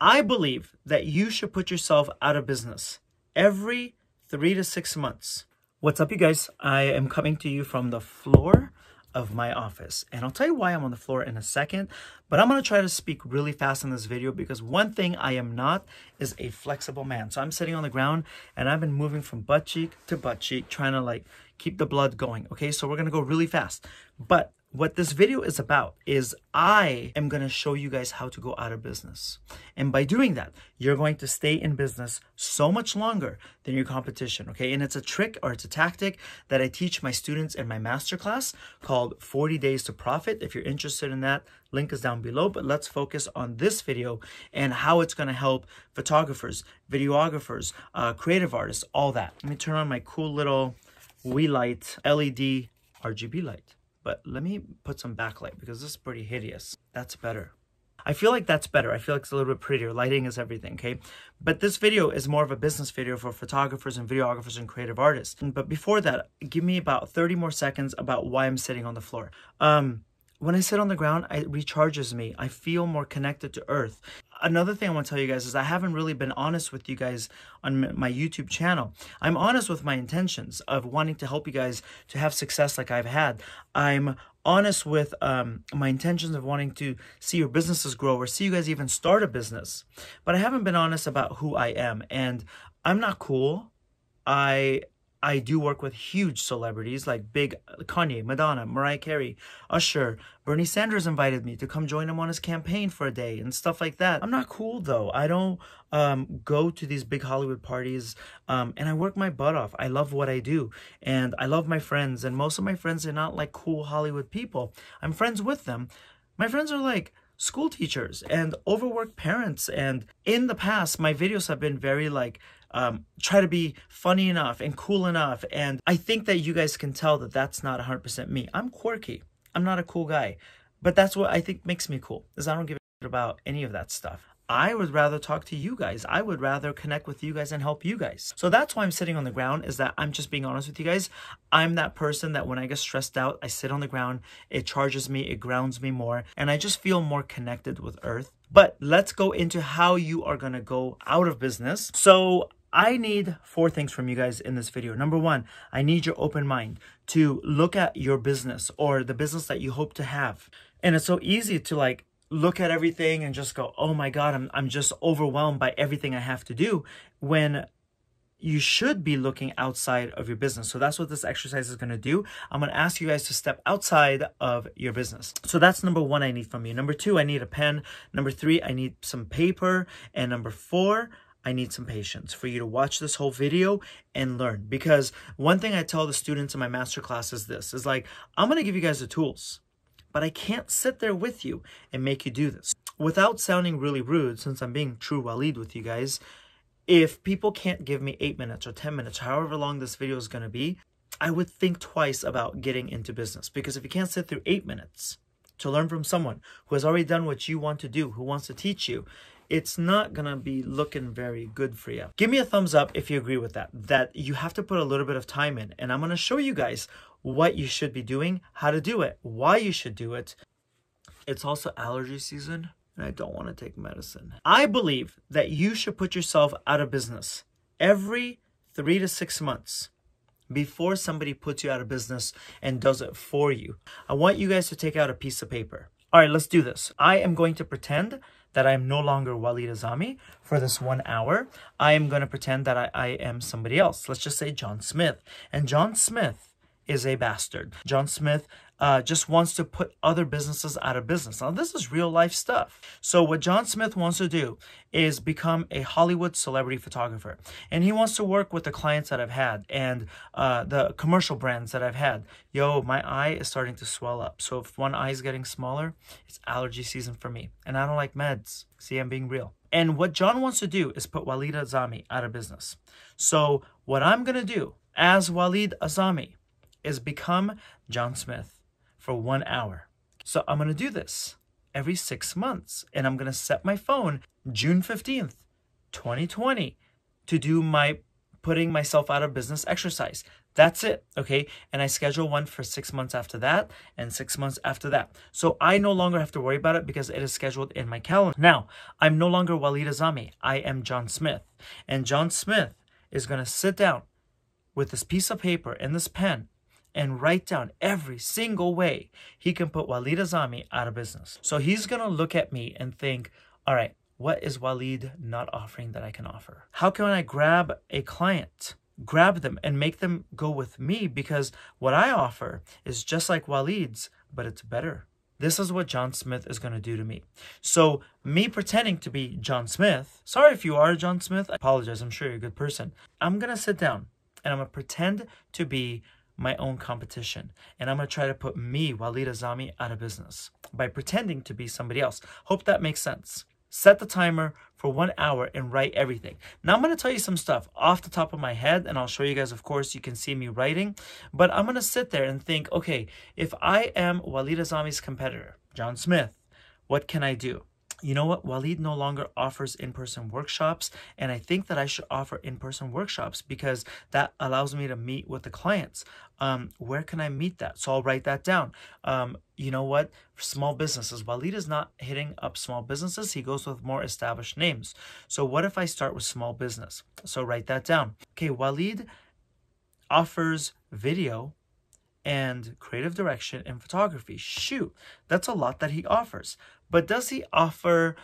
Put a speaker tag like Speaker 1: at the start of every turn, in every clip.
Speaker 1: I believe that you should put yourself out of business every 3 to 6 months. What's up, you guys? I am coming to you from the floor of my office, and I'll tell you why I'm on the floor in a second, but I'm going to try to speak really fast in this video because one thing I am not is a flexible man. So I'm sitting on the ground and I've been moving from butt cheek to butt cheek, trying to like keep the blood going. Okay, so we're going to go really fast. But what this video is about is I am going to show you guys how to go out of business. And by doing that, you're going to stay in business so much longer than your competition, okay? And it's a trick or it's a tactic that I teach my students in my masterclass called 40 Days to Profit. If you're interested in that, link is down below. But let's focus on this video and how it's going to help photographers, videographers, creative artists, all that. Let me turn on my cool little Wii light, LED RGB light. But let me put some backlight because this is pretty hideous. That's better. I feel like that's better. I feel like it's a little bit prettier. Lighting is everything, okay? But this video is more of a business video for photographers and videographers and creative artists. But before that, give me about 30 more seconds about why I'm sitting on the floor. When I sit on the ground, it recharges me. I feel more connected to earth. Another thing I want to tell you guys is I haven't really been honest with you guys on my YouTube channel. I'm honest with my intentions of wanting to help you guys to have success like I've had. I'm honest with my intentions of wanting to see your businesses grow or see you guys even start a business. But I haven't been honest about who I am. And I'm not cool. I do work with huge celebrities like big Kanye, Madonna, Mariah Carey, Usher. Bernie Sanders invited me to come join him on his campaign for a day and stuff like that. I'm not cool though. I don't go to these big Hollywood parties and I work my butt off. I love what I do and I love my friends, and most of my friends are not like cool Hollywood people. I'm friends with them. My friends are like school teachers and overworked parents, and in the past my videos have been very like try to be funny enough and cool enough, and I think that you guys can tell that that's not 100% me. I'm quirky. I'm not a cool guy, but that's what I think makes me cool, is I don't give a shit about any of that stuff. I would rather talk to you guys. I would rather connect with you guys and help you guys. So that's why I'm sitting on the ground, is that I'm just being honest with you guys. I'm that person that when I get stressed out, I sit on the ground. It charges me, it grounds me more, and I just feel more connected with earth. But let's go into how you are going to go out of business. So I need 4 things from you guys in this video. Number 1, I need your open mind to look at your business or the business that you hope to have. And it's so easy to like look at everything and just go, oh my God, I'm just overwhelmed by everything I have to do, when you should be looking outside of your business. So that's what this exercise is going to do. I'm going to ask you guys to step outside of your business. So that's number 1 I need from you. Number 2, I need a pen. Number 3, I need some paper. And number 4, I need some patience for you to watch this whole video and learn. Because one thing I tell the students in my masterclass is this, is like, I'm going to give you guys the tools, but I can't sit there with you and make you do this. Without sounding really rude, since I'm being true Walid with you guys, if people can't give me 8 minutes or 10 minutes, however long this video is going to be, I would think twice about getting into business. Because if you can't sit through 8 minutes to learn from someone who has already done what you want to do, who wants to teach you, it's not going to be looking very good for you. Give me a thumbs up if you agree with that you have to put a little bit of time in. And I'm going to show you guys what you should be doing, how to do it, why you should do it. It's also allergy season, and I don't want to take medicine. I believe that you should put yourself out of business every 3 to 6 months before somebody puts you out of business and does it for you. I want you guys to take out a piece of paper. All right, let's do this. I am going to pretend that I am no longer Walid Azami for this 1 hour. I am going to pretend that I am somebody else. Let's just say John Smith. And John Smith is a bastard. John Smith just wants to put other businesses out of business. Now, this is real life stuff. So what John Smith wants to do is become a Hollywood celebrity photographer. And he wants to work with the clients that I've had and the commercial brands that I've had. Yo, my eye is starting to swell up. So if one eye is getting smaller, it's allergy season for me. And I don't like meds. See, I'm being real. And what John wants to do is put Walid Azami out of business. So what I'm going to do as Walid Azami is become John Smith for 1 hour. So I'm going to do this every 6 months, and I'm going to set my phone June 15th, 2020 to do my putting myself out of business exercise. That's it, okay? And I schedule one for 6 months after that and 6 months after that. So I no longer have to worry about it because it is scheduled in my calendar. Now, I'm no longer Walid Azami. I am John Smith. And John Smith is going to sit down with this piece of paper and this pen and write down every single way he can put Walid Azami out of business. So he's going to look at me and think, all right, what is Walid not offering that I can offer? How can I grab a client, grab them and make them go with me, because what I offer is just like Walid's, but it's better. This is what John Smith is going to do to me. So me pretending to be John Smith, sorry if you are John Smith, I apologize, I'm sure you're a good person. I'm going to sit down and I'm going to pretend to be my own competition. And I'm going to try to put me, Walid Azami, out of business by pretending to be somebody else. Hope that makes sense. Set the timer for 1 hour and write everything. Now I'm going to tell you some stuff off the top of my head, and I'll show you guys, of course, you can see me writing, but I'm going to sit there and think, okay, if I am Walid Azami's competitor, John Smith, what can I do? You know what? Walid no longer offers in-person workshops, and I think that I should offer in-person workshops because that allows me to meet with the clients. Where can I meet that? So I'll write that down. You know what? For small businesses, Walid is not hitting up small businesses. He goes with more established names. So what if I start with small business? So write that down. Okay, Walid offers video and creative direction and photography. Shoot, that's a lot that he offers. But does he offer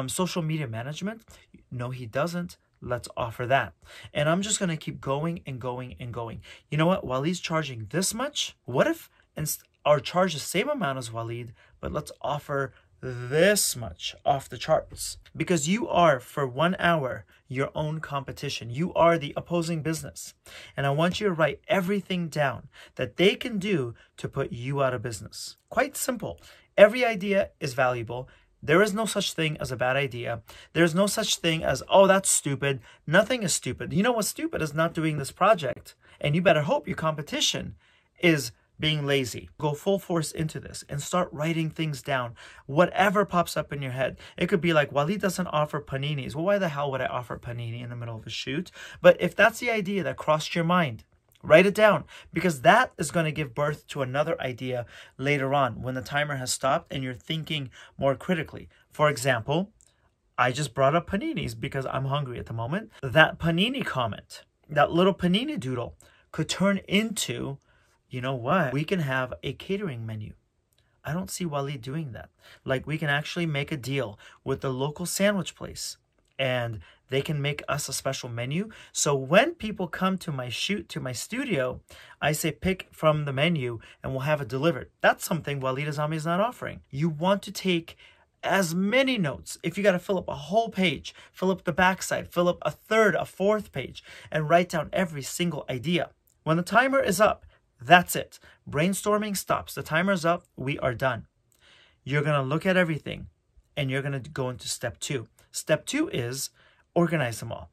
Speaker 1: social media management? No, he doesn't. Let's offer that. And I'm just going to keep going and going and going. You know what? While he's charging this much, what if our charge the same amount as Walid, but let's offer this much off the charts? Because you are, for 1 hour, your own competition. You are the opposing business. And I want you to write everything down that they can do to put you out of business. Quite simple. Every idea is valuable. There is no such thing as a bad idea. There's no such thing as, oh, that's stupid. Nothing is stupid. You know what's stupid is not doing this project. And you better hope your competition is being lazy. Go full force into this and start writing things down. Whatever pops up in your head. It could be like, Walid doesn't offer paninis. Well, why the hell would I offer panini in the middle of a shoot? But if that's the idea that crossed your mind, write it down, because that is going to give birth to another idea later on when the timer has stopped and you're thinking more critically. For example, I just brought up paninis because I'm hungry at the moment. That panini comment, that little panini doodle could turn into, you know what? We can have a catering menu. I don't see Walid doing that. Like, we can actually make a deal with the local sandwich place and they can make us a special menu. So when people come to my shoot, to my studio, I say pick from the menu and we'll have it delivered. That's something Walid Azami is not offering. You want to take as many notes. If you got to fill up a whole page, fill up the backside, fill up a third, a fourth page, and write down every single idea. When the timer is up, that's it. Brainstorming stops. The timer's up. We are done. You're going to look at everything and you're going to go into step 2. Step 2 is organize them all.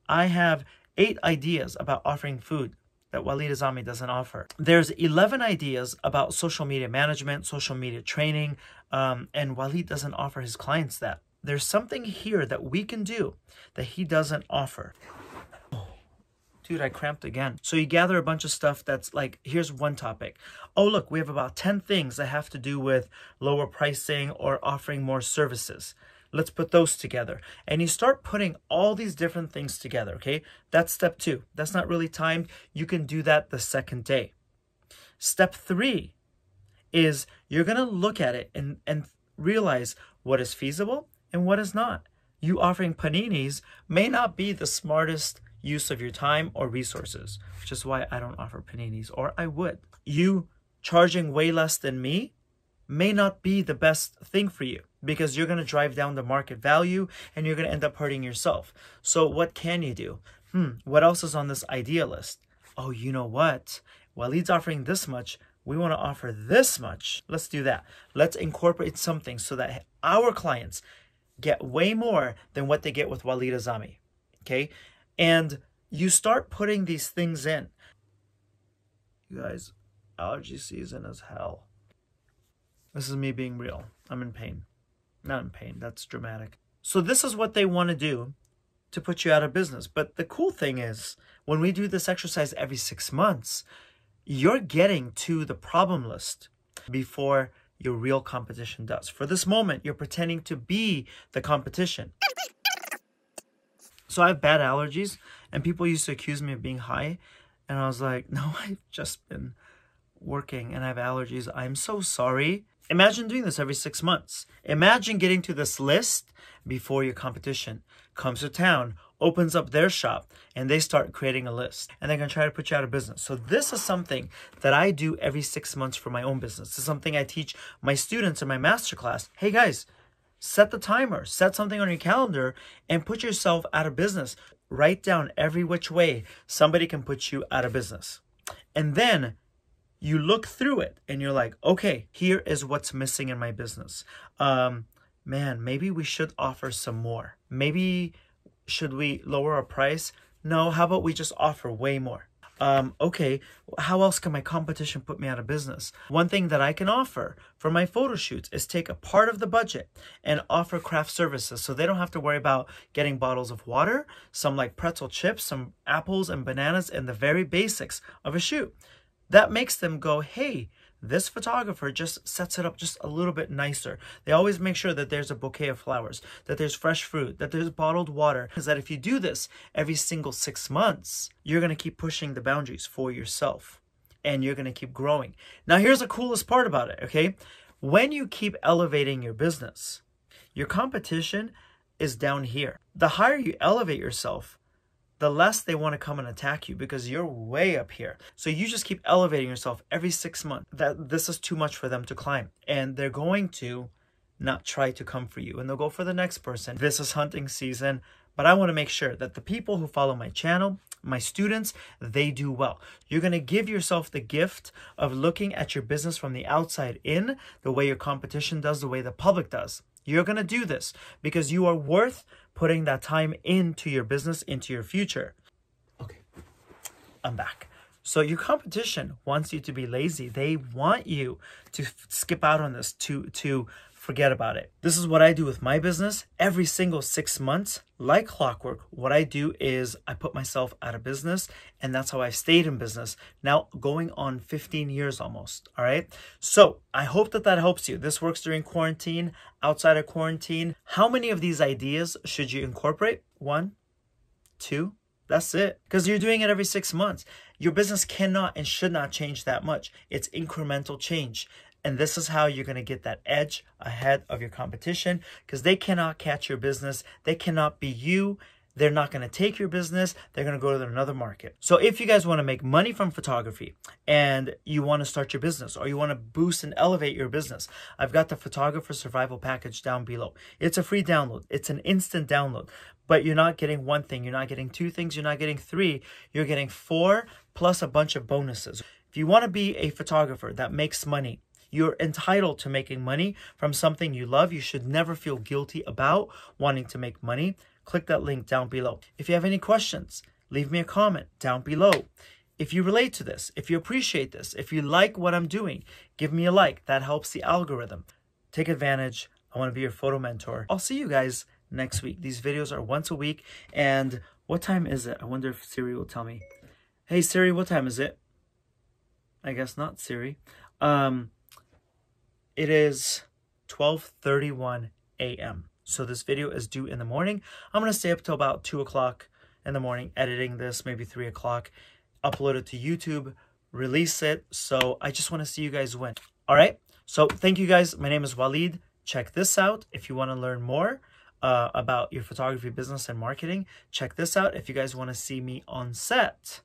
Speaker 1: I have 8 ideas about offering food that Walid Azami doesn't offer. There's 11 ideas about social media management, social media training, and Walid doesn't offer his clients that. There's something here that we can do that he doesn't offer. Dude, I cramped again. So you gather a bunch of stuff that's like, here's one topic. Oh, look, we have about 10 things that have to do with lower pricing or offering more services. Let's put those together. And you start putting all these different things together, okay? That's step 2. That's not really timed. You can do that the second day. Step 3 is you're going to look at it and realize what is feasible and what is not. You offering paninis may not be the smartest use of your time or resources, which is why I don't offer paninis, or I would. You charging way less than me may not be the best thing for you because you're going to drive down the market value and you're going to end up hurting yourself. So what can you do? What else is on this idea list? Oh, you know what? Walid's offering this much. We want to offer this much. Let's do that. Let's incorporate something so that our clients get way more than what they get with Walid Azami. Okay? And you start putting these things in. You guys, allergy season is hell. This is me being real. I'm in pain. Not in pain. That's dramatic. So this is what they want to do to put you out of business. But the cool thing is, when we do this exercise every 6 months, you're getting to the problem list before your real competition does. For this moment, you're pretending to be the competition. So I have bad allergies, and people used to accuse me of being high. And I was like, no, I've just been working and I have allergies. I'm so sorry. Imagine doing this every 6 months. Imagine getting to this list before your competition comes to town, opens up their shop, and they start creating a list. And they're going to try to put you out of business. So this is something that I do every 6 months for my own business. This is something I teach my students in my masterclass. Hey guys, set the timer, set something on your calendar, and put yourself out of business. Write down every which way somebody can put you out of business. And then you look through it and you're like, okay, here is what's missing in my business. Man, maybe we should offer some more. Maybe should we lower our price? No, how about we just offer way more? Okay, how else can my competition put me out of business? One thing that I can offer for my photo shoots is take a part of the budget and offer craft services so they don't have to worry about getting bottles of water, some like pretzel chips, some apples and bananas, and the very basics of a shoot. That makes them go, hey, this photographer just sets it up just a little bit nicer. They always make sure that there's a bouquet of flowers, that there's fresh fruit, that there's bottled water. Because that if you do this every single 6 months, you're going to keep pushing the boundaries for yourself and you're going to keep growing. Now, here's the coolest part about it, okay? When you keep elevating your business, your competition is down here. The higher you elevate yourself, the less they want to come and attack you because you're way up here. So you just keep elevating yourself every 6 months. That this is too much for them to climb. And they're going to not try to come for you. And they'll go for the next person. This is hunting season. But I want to make sure that the people who follow my channel, my students, they do well. You're going to give yourself the gift of looking at your business from the outside in, the way your competition does, the way the public does. You're going to do this because you are worth putting that time into your business, into your future. Okay, I'm back. So your competition wants you to be lazy. They want you to skip out on this, to forget about it. This is what I do with my business. Every single 6 months, like clockwork, what I do is I put myself out of business, and that's how I've stayed in business. Now going on 15 years almost, all right? So I hope that that helps you. This works during quarantine, outside of quarantine. How many of these ideas should you incorporate? 1, 2, that's it. Because you're doing it every 6 months. Your business cannot and should not change that much. It's incremental change. And this is how you're going to get that edge ahead of your competition because they cannot catch your business. They cannot be you. They're not going to take your business. They're going to go to another market. So if you guys want to make money from photography and you want to start your business or you want to boost and elevate your business, I've got the Photographer Survival Package down below. It's a free download. It's an instant download. But you're not getting one thing. You're not getting 2 things. You're not getting 3. You're getting 4 plus a bunch of bonuses. If you want to be a photographer that makes money, you're entitled to making money from something you love. You should never feel guilty about wanting to make money. Click that link down below. If you have any questions, leave me a comment down below. If you relate to this, if you appreciate this, if you like what I'm doing, give me a like. That helps the algorithm. Take advantage. I want to be your photo mentor. I'll see you guys next week. These videos are once a week. And what time is it? I wonder if Siri will tell me. Hey Siri, what time is it? I guess not Siri. It is 12:31 a.m. So this video is due in the morning. I'm going to stay up till about 2 o'clock in the morning editing this, maybe 3 o'clock, upload it to YouTube, release it. So I just want to see you guys win. All right. So thank you guys. My name is Walid. Check this out. If you want to learn more about your photography business and marketing, check this out. If you guys want to see me on set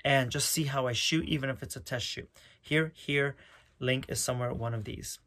Speaker 1: and just see how I shoot, even if it's a test shoot, here, link is somewhere one of these.